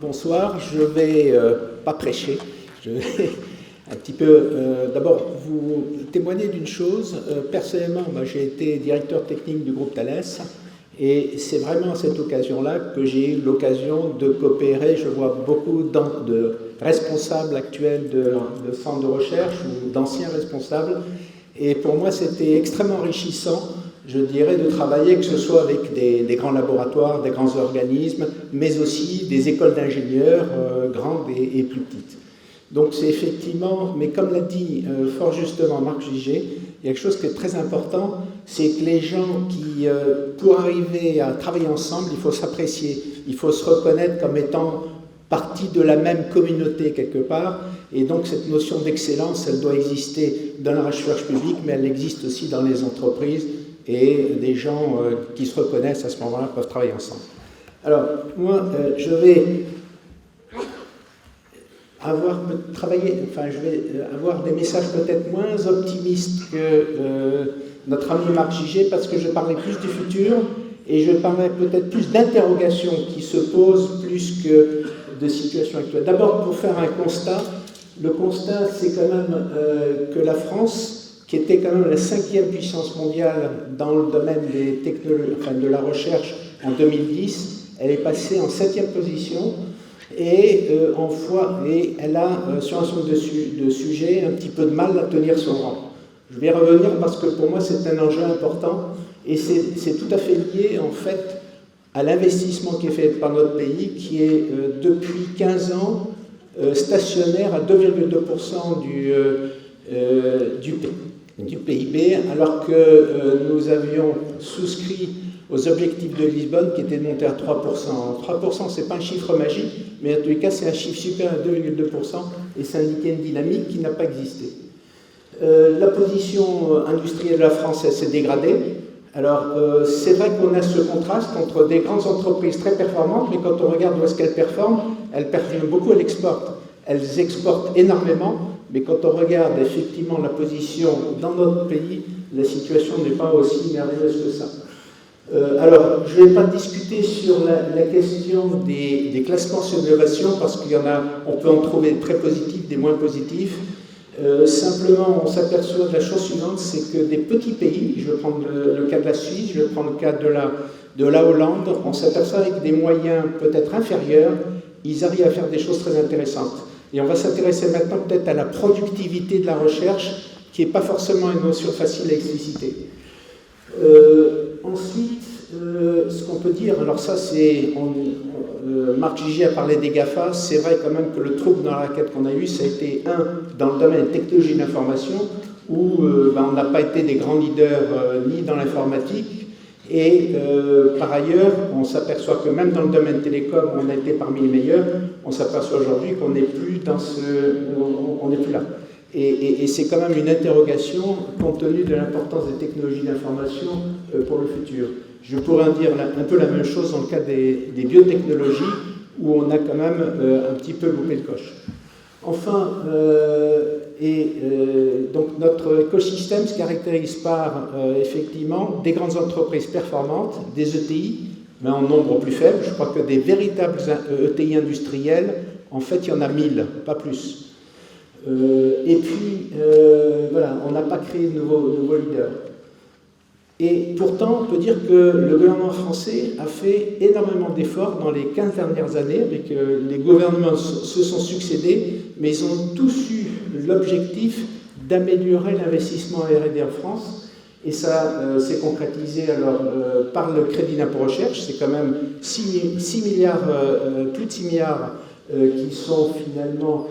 Bonsoir, je ne vais pas prêcher, je vais un petit peu d'abord vous témoigner d'une chose. Personnellement, j'ai été directeur technique du groupe Thales et c'est vraiment à cette occasion-là que j'ai eu l'occasion de coopérer. Je vois beaucoup de responsables actuels de centres de recherche ou d'anciens responsables et pour moi c'était extrêmement enrichissant, je dirais, de travailler, que ce soit avec des grands laboratoires, des grands organismes, mais aussi des écoles d'ingénieurs, grandes et plus petites. Donc c'est effectivement, mais comme l'a dit fort justement Marc Gigé, il y a quelque chose qui est très important, c'est que les gens qui, pour arriver à travailler ensemble, il faut s'apprécier, il faut se reconnaître comme étant partie de la même communauté quelque part, et donc cette notion d'excellence, elle doit exister dans la recherche publique, mais elle existe aussi dans les entreprises, et des gens qui se reconnaissent à ce moment-là peuvent travailler ensemble. Alors, moi, je vais avoir des messages peut-être moins optimistes que notre ami Marc Gigé, parce que je parlais plus du futur, et je parlais peut-être plus d'interrogations qui se posent plus que de situations actuelles. D'abord, pour faire un constat, le constat, c'est quand même que la France, qui était quand même la 5e puissance mondiale dans le domaine des technologies, de la recherche en 2010, elle est passée en 7e position et elle a, sur un certain nombre de sujets, un petit peu de mal à tenir son rang. Je vais revenir parce que pour moi c'est un enjeu important et c'est tout à fait lié en fait à l'investissement qui est fait par notre pays, qui est depuis 15 ans stationnaire à 2,2% du PIB, alors que nous avions souscrit aux objectifs de Lisbonne qui étaient montés à 3%. 3%, ce n'est pas un chiffre magique, mais en tous les cas, c'est un chiffre supérieur à 2,2% et ça indiquait une dynamique qui n'a pas existé. La position industrielle de la France, elle s'est dégradée. Alors, c'est vrai qu'on a ce contraste entre des grandes entreprises très performantes, mais quand on regarde où est-ce qu'elles performent beaucoup, elles exportent. Elles exportent énormément, mais quand on regarde effectivement la position dans notre pays, la situation n'est pas aussi merveilleuse que ça. Alors, je ne vais pas discuter sur la question des classements sur l'innovation, parce qu'il y en a, on peut en trouver des très positifs, des moins positifs. Simplement, on s'aperçoit de la chose suivante, c'est que des petits pays, je vais prendre le cas de la Suisse, je vais prendre le cas de la Hollande, on s'aperçoit avec des moyens peut-être inférieurs, ils arrivent à faire des choses très intéressantes. Et on va s'intéresser maintenant peut-être à la productivité de la recherche, qui n'est pas forcément une notion facile à expliciter. Ensuite, ce qu'on peut dire, alors ça c'est, Marc Gigé a parlé des GAFA, c'est vrai quand même que le trouble dans la raquette qu'on a eu, ça a été dans le domaine des technologies d'information, où on n'a pas été des grands leaders ni dans l'informatique, et par ailleurs, on s'aperçoit que même dans le domaine télécom, on a été parmi les meilleurs, on s'aperçoit aujourd'hui qu'on n'est plus on n'est plus là. Et c'est quand même une interrogation compte tenu de l'importance des technologies d'information pour le futur. Je pourrais dire un peu la même chose dans le cas des biotechnologies, où on a quand même un petit peu loupé le coche. Enfin, donc notre écosystème se caractérise par effectivement des grandes entreprises performantes, des ETI, mais en nombre plus faible. Je crois que des véritables ETI industriels, en fait, il y en a 1000, pas plus. Et puis, voilà, on n'a pas créé de nouveaux leaders. Et pourtant, on peut dire que le gouvernement français a fait énormément d'efforts dans les 15 dernières années, avec les gouvernements se sont succédés, mais ils ont tous eu l'objectif d'améliorer l'investissement en R&D en France. Et ça s'est concrétisé alors par le crédit d'impôt recherche, c'est quand même 6 milliards, plus de 6 milliards qui sont finalement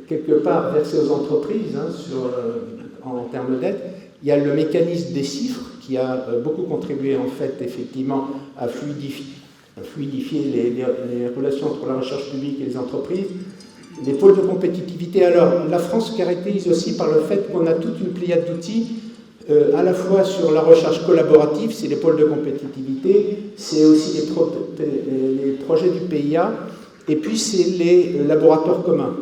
quelque part versés aux entreprises en termes d'aide. Il y a le mécanisme des chiffres qui a beaucoup contribué en fait effectivement à fluidifier les relations entre la recherche publique et les entreprises. Les pôles de compétitivité, alors la France se caractérise aussi par le fait qu'on a toute une pléiade d'outils, à la fois sur la recherche collaborative, c'est les pôles de compétitivité, c'est aussi les projets du PIA, et puis c'est les laboratoires communs.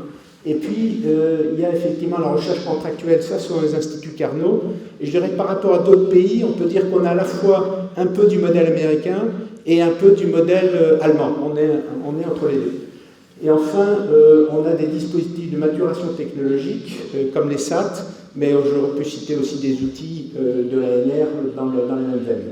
Et puis, il y a effectivement la recherche contractuelle, ça sont les instituts Carnot. Et je dirais que par rapport à d'autres pays, on peut dire qu'on a à la fois un peu du modèle américain et un peu du modèle allemand. On est entre les deux. Et enfin, on a des dispositifs de maturation technologique, comme les SAT, mais j'aurais pu citer aussi des outils de l'ANR dans la même veine.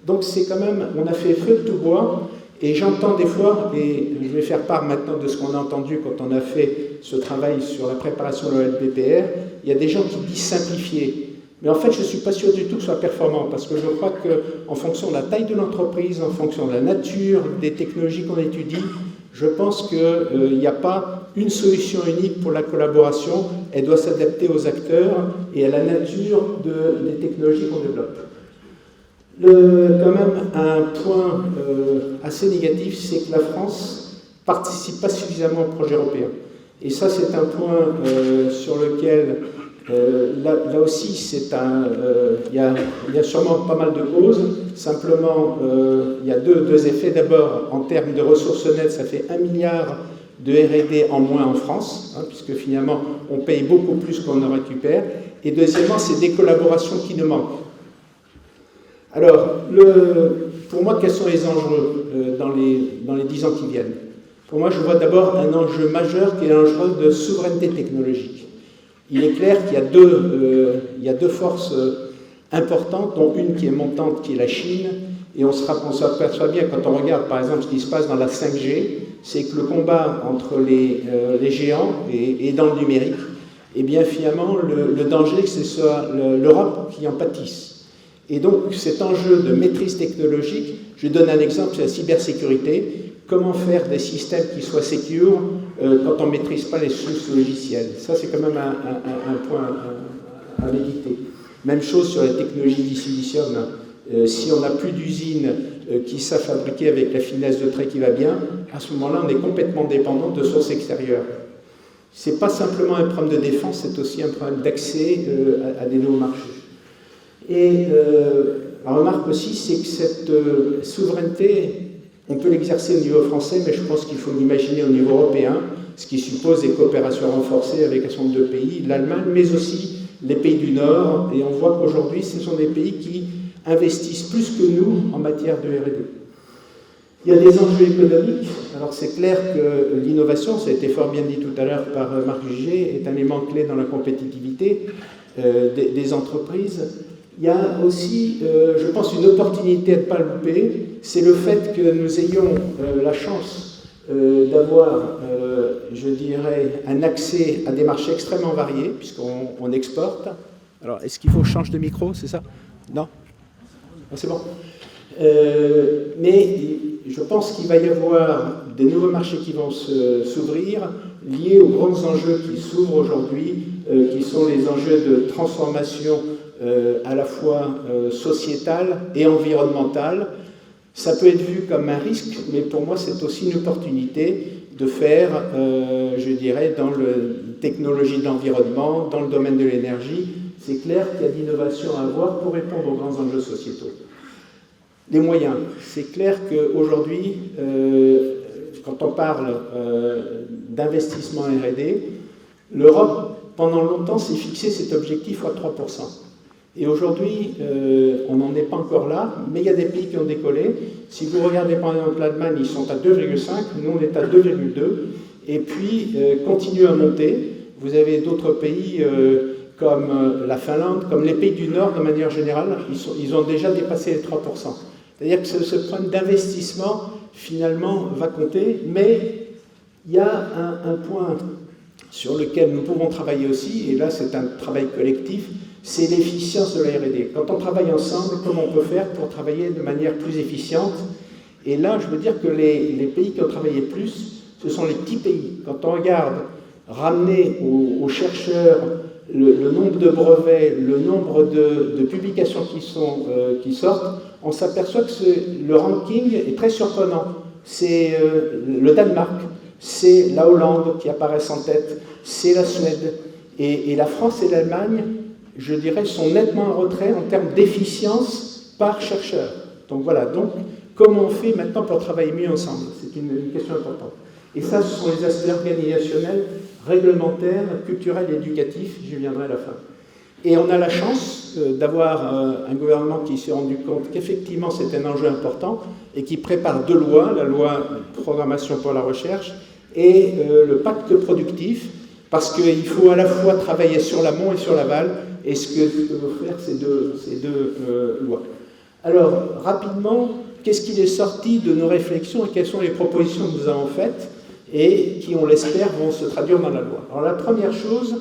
Donc c'est quand même, on a fait feu de tout bois, et j'entends des fois, et je vais faire part maintenant de ce qu'on a entendu quand on a fait ce travail sur la préparation de l'OLPPR, il y a des gens qui disent simplifier. Mais en fait, je ne suis pas sûr du tout que ce soit performant, parce que je crois qu'en fonction de la taille de l'entreprise, en fonction de la nature des technologies qu'on étudie, je pense qu'il n'y a pas une solution unique pour la collaboration, elle doit s'adapter aux acteurs et à la nature des technologies qu'on développe. Quand même, un point assez négatif, c'est que la France ne participe pas suffisamment au projet européen. Et ça, c'est un point sur lequel, là aussi, il y a sûrement pas mal de causes. Simplement, il y a deux effets. D'abord, en termes de ressources nettes, ça fait 1 milliard de R&D en moins en France, puisque finalement, on paye beaucoup plus qu'on en récupère. Et deuxièmement, c'est des collaborations qui nous manquent. Alors, pour moi, quels sont les enjeux dans les 10 ans qui viennent? Pour moi, je vois d'abord un enjeu majeur qui est l'enjeu de souveraineté technologique. Il est clair qu'il y a deux forces importantes, dont une qui est montante, qui est la Chine, et on s'aperçoit bien quand on regarde par exemple ce qui se passe dans la 5G, c'est que le combat entre les géants et dans le numérique, et bien finalement le danger, c'est que ce soit l'Europe qui en pâtisse. Et donc cet enjeu de maîtrise technologique, je donne un exemple, c'est la cybersécurité. Comment faire des systèmes qui soient sécures quand on ne maîtrise pas les sources logicielles. Ça, c'est quand même un point à méditer. Même chose sur la technologie du silicium. Si on n'a plus d'usines qui savent fabriquer avec la finesse de trait qui va bien, à ce moment-là, on est complètement dépendant de sources extérieures. Ce n'est pas simplement un problème de défense, c'est aussi un problème d'accès à des nouveaux marchés. Et la remarque aussi, c'est que cette souveraineté, on peut l'exercer au niveau français, mais je pense qu'il faut l'imaginer au niveau européen, ce qui suppose des coopérations renforcées avec un certain nombre de pays, l'Allemagne, mais aussi les pays du Nord. Et on voit qu'aujourd'hui, ce sont des pays qui investissent plus que nous en matière de R&D. Il y a des enjeux économiques. Alors c'est clair que l'innovation, ça a été fort bien dit tout à l'heure par Marc Gigé, est un élément clé dans la compétitivité des entreprises. Il y a aussi, je pense, une opportunité à ne pas louper, c'est le fait que nous ayons la chance d'avoir, je dirais, un accès à des marchés extrêmement variés, puisqu'on exporte. Alors, est-ce qu'il faut que je change de micro, c'est ça? Non? C'est bon. Mais je pense qu'il va y avoir des nouveaux marchés qui vont s'ouvrir, liés aux grands enjeux qui s'ouvrent aujourd'hui, qui sont les enjeux de transformation à la fois sociétale et environnementale. Ça peut être vu comme un risque, mais pour moi c'est aussi une opportunité de faire, je dirais, dans la technologie de l'environnement, dans le domaine de l'énergie. C'est clair qu'il y a de l'innovation à avoir pour répondre aux grands enjeux sociétaux. Les moyens. C'est clair qu'aujourd'hui, quand on parle d'investissement R&D, l'Europe, pendant longtemps, s'est fixé cet objectif à 3%. Et aujourd'hui, on n'en est pas encore là, mais il y a des pays qui ont décollé. Si vous regardez par exemple l'Allemagne, ils sont à 2,5, nous on est à 2,2, et puis continuent à monter. Vous avez d'autres pays comme la Finlande, comme les pays du Nord de manière générale, ils ont déjà dépassé les 3%. C'est-à-dire que ce problème d'investissement, finalement, va compter, mais il y a un point sur lequel nous pouvons travailler aussi, et là c'est un travail collectif, c'est l'efficience de la R&D. Quand on travaille ensemble, comment on peut faire pour travailler de manière plus efficiente? Et là, je veux dire que les pays qui ont travaillé plus, ce sont les petits pays. Quand on regarde ramener aux chercheurs le nombre de brevets, le nombre de publications qui sortent, on s'aperçoit que le ranking est très surprenant. C'est le Danemark, c'est la Hollande qui apparaissent en tête, c'est la Suède. Et la France et l'Allemagne, je dirais, sont nettement en retrait en termes d'efficience par chercheur. Donc voilà, comment on fait maintenant pour travailler mieux ensemble? C'est une question importante. Et ça, ce sont les aspects organisationnels, réglementaires, culturels et éducatifs, j'y viendrai à la fin. Et on a la chance, d'avoir un gouvernement qui s'est rendu compte qu'effectivement c'était un enjeu important et qui prépare deux lois, la loi de programmation pour la recherche et le pacte productif, parce qu'il faut à la fois travailler sur l'amont et sur l'aval, et ce que peuvent faire ces deux lois. Alors, rapidement, qu'est-ce qu'il est sorti de nos réflexions et quelles sont les propositions que nous avons faites et qui, on l'espère, vont se traduire dans la loi. Alors, la première chose,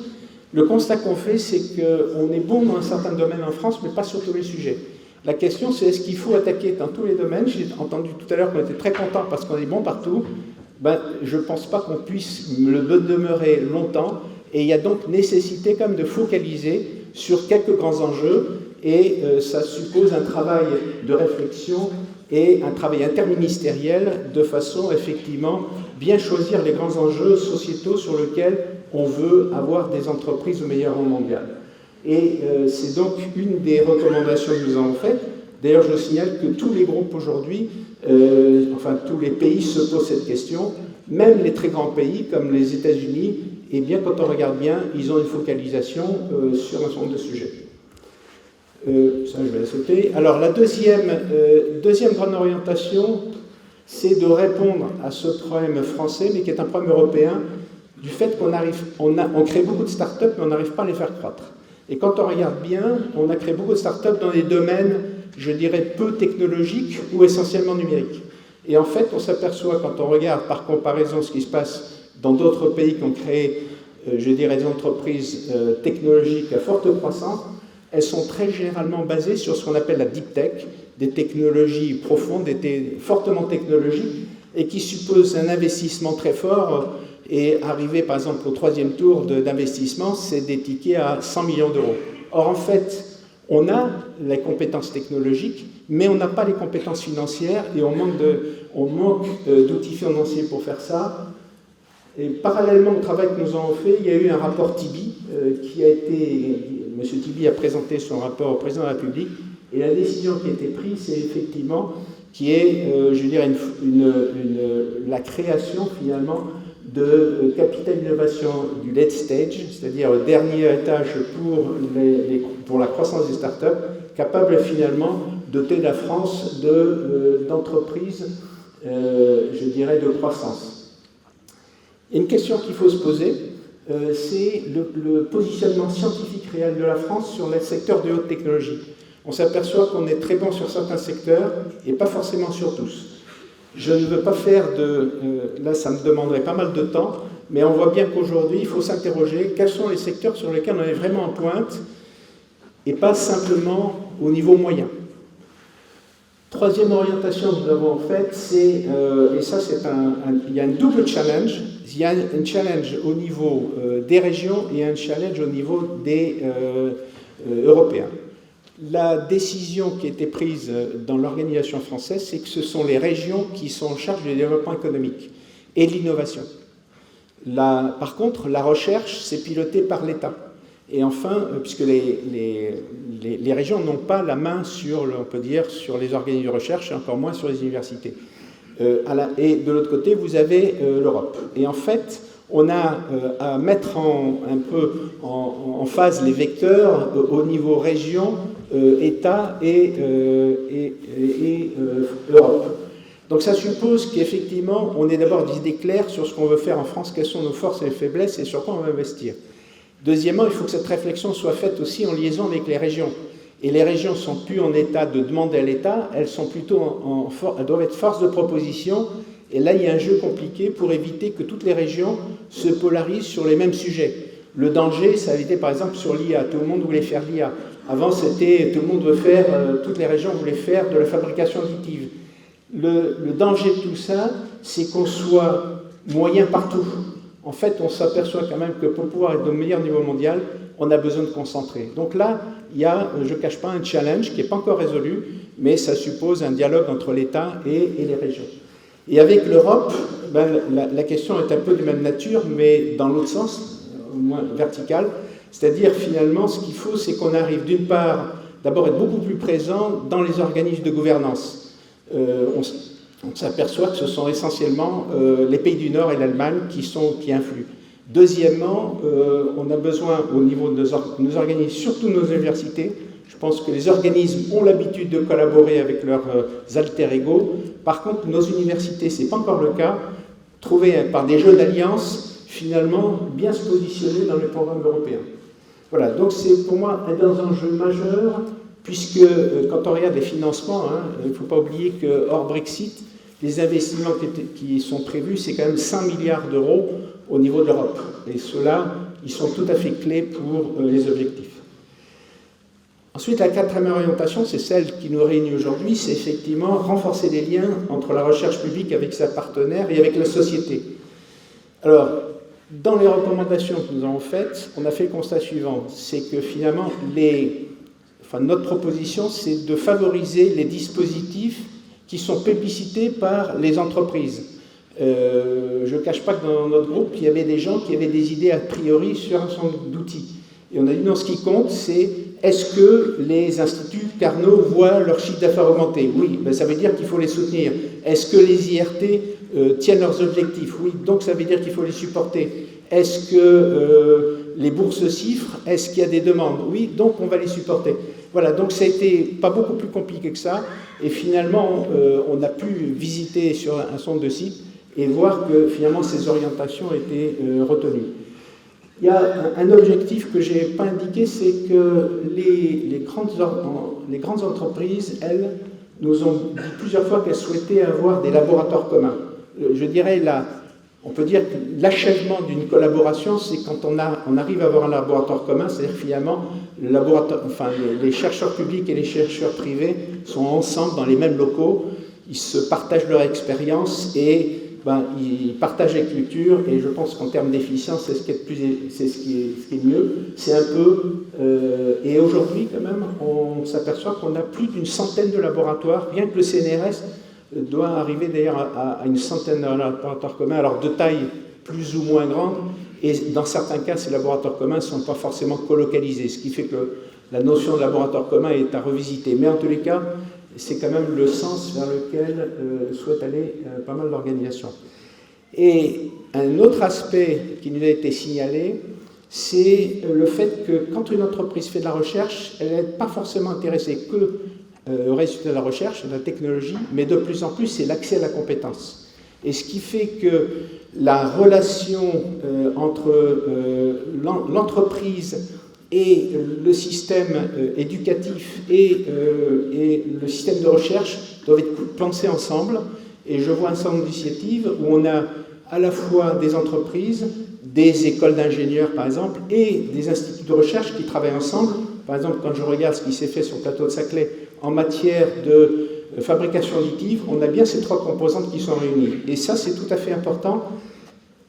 le constat qu'on fait, c'est qu'on est bon dans un certain domaine en France, mais pas sur tous les sujets. La question, c'est est-ce qu'il faut attaquer dans tous les domaines? J'ai entendu tout à l'heure qu'on était très content parce qu'on est bon partout. Ben, je ne pense pas qu'on puisse le demeurer longtemps, et il y a donc nécessité quand même de focaliser sur quelques grands enjeux, et ça suppose un travail de réflexion et un travail interministériel de façon, effectivement, bien choisir les grands enjeux sociétaux sur lesquels on veut avoir des entreprises au meilleur rang mondial. Et c'est donc une des recommandations que nous avons faites. D'ailleurs, je signale que tous les groupes aujourd'hui, enfin tous les pays se posent cette question, même les très grands pays comme les États-Unis, et bien quand on regarde bien, ils ont une focalisation sur un certain nombre de sujets. Ça, je vais la sauter. Alors, la deuxième grande orientation, c'est de répondre à ce problème français, mais qui est un problème européen, du fait qu'on crée beaucoup de start-up, mais on n'arrive pas à les faire croître. Et quand on regarde bien, on a créé beaucoup de start-up dans des domaines, je dirais, peu technologiques ou essentiellement numériques. Et en fait, on s'aperçoit, quand on regarde par comparaison ce qui se passe dans d'autres pays qui ont créé, je dirais, des entreprises technologiques à forte croissance, elles sont très généralement basées sur ce qu'on appelle la deep tech, des technologies profondes, fortement technologiques, et qui supposent un investissement très fort. Et arriver, par exemple, au troisième tour d'investissement, c'est des tickets à 100 millions d'euros. Or, en fait, on a les compétences technologiques, mais on n'a pas les compétences financières, et on manque d'outils financiers pour faire ça. Et parallèlement au travail que nous avons fait, il y a eu un rapport Tibi, M. Tibi a présenté son rapport au président de la République, et la décision qui a été prise, c'est effectivement qui est, je dirais, la création finalement de capital d'innovation du late stage, c'est-à-dire le dernier étage pour la croissance des startups, capable finalement de doter la France d'entreprises, je dirais, de croissance. Et une question qu'il faut se poser, c'est le positionnement scientifique réel de la France sur les secteurs de haute technologie. On s'aperçoit qu'on est très bon sur certains secteurs et pas forcément sur tous. Je ne veux pas faire là, ça me demanderait pas mal de temps, mais on voit bien qu'aujourd'hui, il faut s'interroger quels sont les secteurs sur lesquels on est vraiment en pointe et pas simplement au niveau moyen. Troisième orientation que nous avons faite, c'est, et ça il y a un double challenge, il y a un challenge au niveau des régions et un challenge au niveau des Européens. La décision qui a été prise dans l'organisation française, c'est que ce sont les régions qui sont en charge du développement économique et de l'innovation. Par contre, la recherche, c'est piloté par l'État. Et enfin, puisque les régions n'ont pas la main on peut dire, sur les organismes de recherche, et encore moins sur les universités. Et de l'autre côté, vous avez l'Europe. Et en fait, on a à mettre un peu en phase les vecteurs au niveau région, État et Europe. Donc ça suppose qu'effectivement, on ait d'abord des idées claires sur ce qu'on veut faire en France, quelles sont nos forces et faiblesses et sur quoi on va investir. Deuxièmement, il faut que cette réflexion soit faite aussi en liaison avec les régions. Et les régions ne sont plus en état de demander à l'État, elles sont plutôt elles doivent être force de proposition. Et là, il y a un jeu compliqué pour éviter que toutes les régions se polarisent sur les mêmes sujets. Le danger, ça a été par exemple sur l'IA. Tout le monde voulait faire l'IA. Avant, c'était tout le monde veut faire, toutes les régions voulaient faire de la fabrication additive. Le danger de tout ça, c'est qu'on soit moyen partout. En fait, on s'aperçoit quand même que pour pouvoir être au meilleur niveau mondial, on a besoin de concentrer. Donc là, il y a, je ne cache pas, un challenge qui n'est pas encore résolu, mais ça suppose un dialogue entre l'État et les régions. Et avec l'Europe, la question est un peu de même nature, mais dans l'autre sens, au moins vertical. C'est-à-dire, finalement, ce qu'il faut, c'est qu'on arrive, d'une part, d'abord être beaucoup plus présent dans les organismes de gouvernance. On s'aperçoit que ce sont essentiellement les pays du Nord et l'Allemagne qui influent. Deuxièmement, on a besoin, au niveau de nos organismes, surtout nos universités, Je pense que les organismes ont l'habitude de collaborer avec leurs alter ego. Par contre, nos universités, ce n'est pas encore le cas. Trouver par des jeux d'alliance, finalement, bien se positionner dans les programmes européens. Voilà, donc c'est pour moi un enjeu majeur, puisque quand on regarde les financements, il ne faut pas oublier que hors Brexit, les investissements qui sont prévus, c'est quand même 5 milliards d'euros au niveau de l'Europe. Et ceux-là, ils sont tout à fait clés pour les objectifs. Ensuite, la quatrième orientation, c'est celle qui nous réunit aujourd'hui, c'est effectivement renforcer les liens entre la recherche publique avec ses partenaires et avec la société. Alors, dans les recommandations que nous avons faites, on a fait le constat suivant, c'est que finalement, notre proposition, c'est de favoriser les dispositifs qui sont publicités par les entreprises. Je ne cache pas que dans notre groupe, il y avait des gens qui avaient des idées a priori sur un certain nombre d'outils. Et on a dit non, ce qui compte, c'est est-ce que les instituts Carnot voient leur chiffre d'affaires augmenter? Oui, ben ça veut dire qu'il faut les soutenir. Est-ce que les IRT tiennent leurs objectifs? Oui, donc ça veut dire qu'il faut les supporter. Est-ce que les bourses chiffrent? Est-ce qu'il y a des demandes? Oui, donc on va les supporter. Voilà, donc ça a été pas beaucoup plus compliqué que ça. Et finalement, on a pu visiter sur un certain nombre de sites et voir que finalement ces orientations étaient retenues. Il y a un objectif que je n'ai pas indiqué, c'est que les grandes entreprises, elles, nous ont dit plusieurs fois qu'elles souhaitaient avoir des laboratoires communs. Je dirais, on peut dire que l'achèvement d'une collaboration, c'est quand on arrive à avoir un laboratoire commun, c'est-à-dire finalement, les chercheurs publics et les chercheurs privés sont ensemble dans les mêmes locaux, ils se partagent leur expérience et ils partagent les cultures, et je pense qu'en termes d'efficience, c'est ce qui est mieux. C'est un peu... et aujourd'hui, quand même, on s'aperçoit qu'on a plus d'une centaine de laboratoires, bien que le CNRS doit arriver d'ailleurs à une centaine de laboratoires communs, alors de taille plus ou moins grande, et dans certains cas, ces laboratoires communs ne sont pas forcément colocalisés, ce qui fait que la notion de laboratoire commun est à revisiter. Mais en tous les cas, c'est quand même le sens vers lequel souhaite aller pas mal d'organisations. Et un autre aspect qui nous a été signalé, c'est le fait que quand une entreprise fait de la recherche, elle n'est pas forcément intéressée que au résultat de la recherche, de la technologie, mais de plus en plus, c'est l'accès à la compétence. Et ce qui fait que la relation entre l'entreprise et le système éducatif et le système de recherche doivent être pensés ensemble. Et je vois un certain nombre d'initiatives où on a à la fois des entreprises, des écoles d'ingénieurs par exemple, et des instituts de recherche qui travaillent ensemble. Par exemple, quand je regarde ce qui s'est fait sur le plateau de Saclay en matière de fabrication additive, on a bien ces trois composantes qui sont réunies. Et ça, c'est tout à fait important.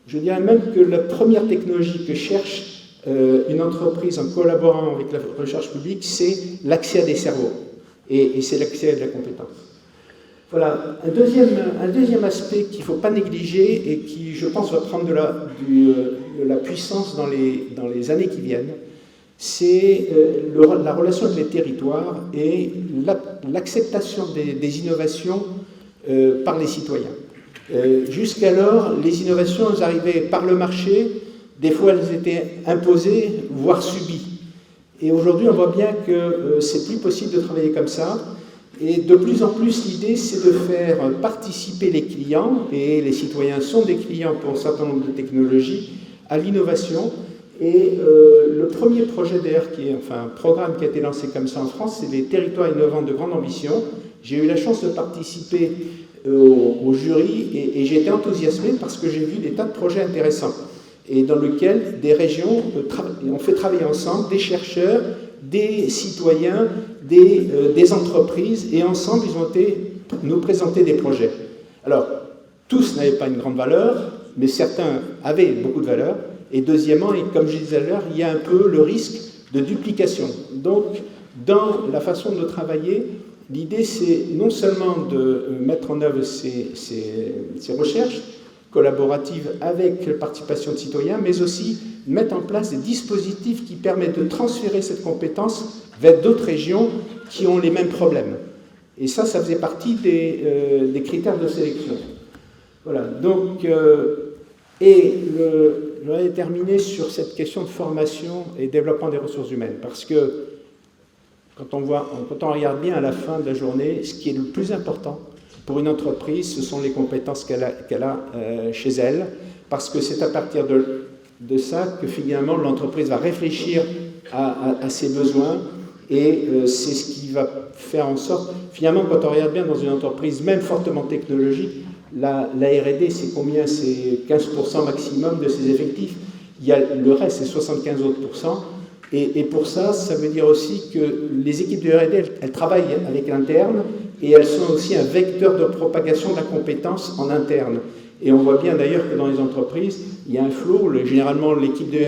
Je dirais même que la première technologie que cherche une entreprise en collaborant avec la recherche publique, c'est l'accès à des cerveaux. Et c'est l'accès à de la compétence. Voilà. Un deuxième aspect qu'il ne faut pas négliger et qui, je pense, va prendre de la puissance dans les années qui viennent, c'est la relation avec les territoires et l'acceptation des innovations par les citoyens. Jusqu'alors, les innovations elles arrivaient par le marché, des fois elles étaient imposées, voire subies. Et aujourd'hui, on voit bien que c'est plus possible de travailler comme ça. Et de plus en plus, l'idée, c'est de faire participer les clients, et les citoyens sont des clients pour un certain nombre de technologies, à l'innovation. Et le premier projet d'ailleurs, un programme qui a été lancé comme ça en France, c'est les territoires innovants de grande ambition. J'ai eu la chance de participer au jury et j'ai été enthousiasmé parce que j'ai vu des tas de projets intéressants et dans lesquels des régions ont fait travailler ensemble des chercheurs, des citoyens, des entreprises, et ensemble ils ont été nous présenter des projets. Alors, tous n'avaient pas une grande valeur, mais certains avaient beaucoup de valeur. Et deuxièmement, et comme je disais à l'heure, il y a un peu le risque de duplication. Donc, dans la façon de travailler, l'idée c'est non seulement de mettre en œuvre ces recherches collaboratives avec la participation de citoyens, mais aussi mettre en place des dispositifs qui permettent de transférer cette compétence vers d'autres régions qui ont les mêmes problèmes. Et ça faisait partie des critères de sélection. Voilà, donc, je vais terminer sur cette question de formation et développement des ressources humaines, parce que quand on regarde bien à la fin de la journée, ce qui est le plus important pour une entreprise, ce sont les compétences qu'elle a chez elle, parce que c'est à partir de ça que finalement l'entreprise va réfléchir à ses besoins, et c'est ce qui va faire en sorte, finalement, quand on regarde bien dans une entreprise, même fortement technologique, la R&D, c'est combien? C'est 15% maximum de ses effectifs. Il y a le reste, c'est 75 autres %. Et pour ça, ça veut dire aussi que les équipes de R&D, elles travaillent avec l'interne, et elles sont aussi un vecteur de propagation de la compétence en interne. Et on voit bien d'ailleurs que dans les entreprises, il y a un flow. Généralement, l'équipe de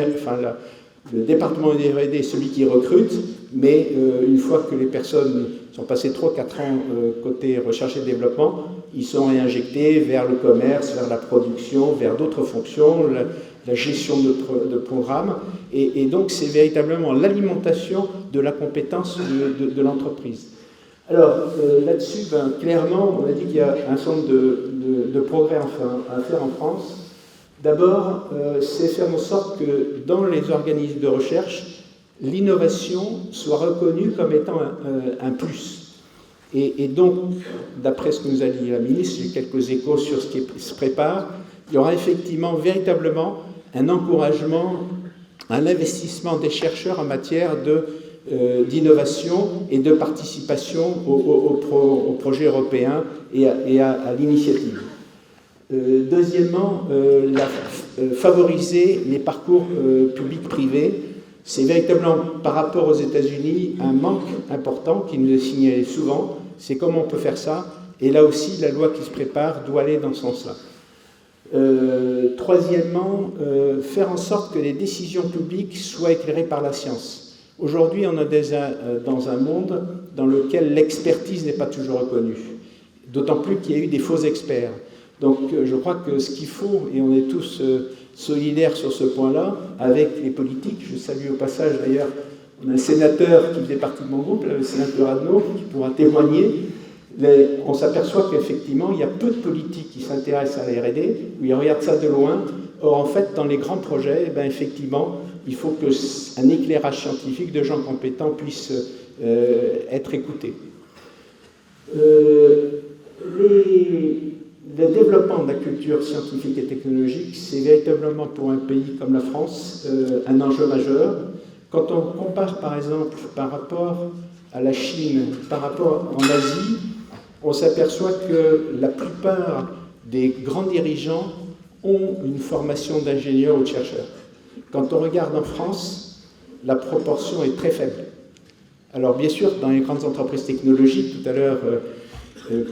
le département de R&D est celui qui recrute, mais une fois que les personnes sont passées 3-4 ans côté recherche et développement, ils sont réinjectés vers le commerce, vers la production, vers d'autres fonctions, la gestion de programmes. Et donc, c'est véritablement l'alimentation de la compétence de l'entreprise. Alors, là-dessus, clairement, on a dit qu'il y a un certain nombre de progrès à faire en France. D'abord, c'est faire en sorte que dans les organismes de recherche, l'innovation soit reconnue comme étant un plus. Et donc, d'après ce que nous a dit la ministre, j'ai quelques échos sur ce qui se prépare, il y aura effectivement, véritablement, un encouragement, un investissement des chercheurs en matière d'innovation et de participation au projet européen et à l'initiative. Deuxièmement, favoriser les parcours publics-privés. C'est véritablement, par rapport aux États-Unis, un manque important qui nous est signalé souvent. C'est comment on peut faire ça. Et là aussi, la loi qui se prépare doit aller dans ce sens-là. Troisièmement, faire en sorte que les décisions publiques soient éclairées par la science. Aujourd'hui, on est dans un monde dans lequel l'expertise n'est pas toujours reconnue. D'autant plus qu'il y a eu des faux experts. Donc je crois que ce qu'il faut, et on est tous solidaires sur ce point-là, avec les politiques, je salue au passage d'ailleurs, on a un sénateur qui faisait partie de mon groupe, le sénateur Adnaud, qui pourra témoigner, on s'aperçoit qu'effectivement, il y a peu de politiques qui s'intéressent à la R&D, où ils regardent ça de loin. Or, en fait, dans les grands projets, effectivement, il faut qu'un éclairage scientifique de gens compétents puisse être écouté. Le développement de la culture scientifique et technologique, c'est véritablement pour un pays comme la France un enjeu majeur. Quand on compare par exemple par rapport à la Chine, par rapport en Asie, on s'aperçoit que la plupart des grands dirigeants ont une formation d'ingénieur ou de chercheur. Quand on regarde en France, la proportion est très faible. Alors bien sûr, dans les grandes entreprises technologiques, tout à l'heure,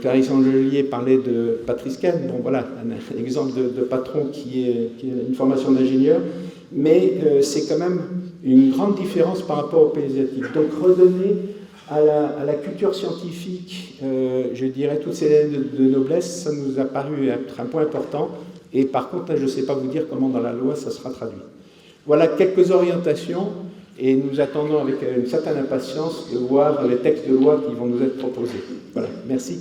Clarisse Angelier parlait de Patrice Kahn, bon voilà, un exemple de patron qui a une formation d'ingénieur, mais c'est quand même une grande différence par rapport au pays asiatique. Donc redonner à la culture scientifique, je dirais, toutes ces lettres de noblesse, ça nous a paru être un point important, et par contre, je ne sais pas vous dire comment dans la loi ça sera traduit. Voilà quelques orientations, et nous attendons avec une certaine impatience de voir les textes de loi qui vont nous être proposés. Voilà, merci.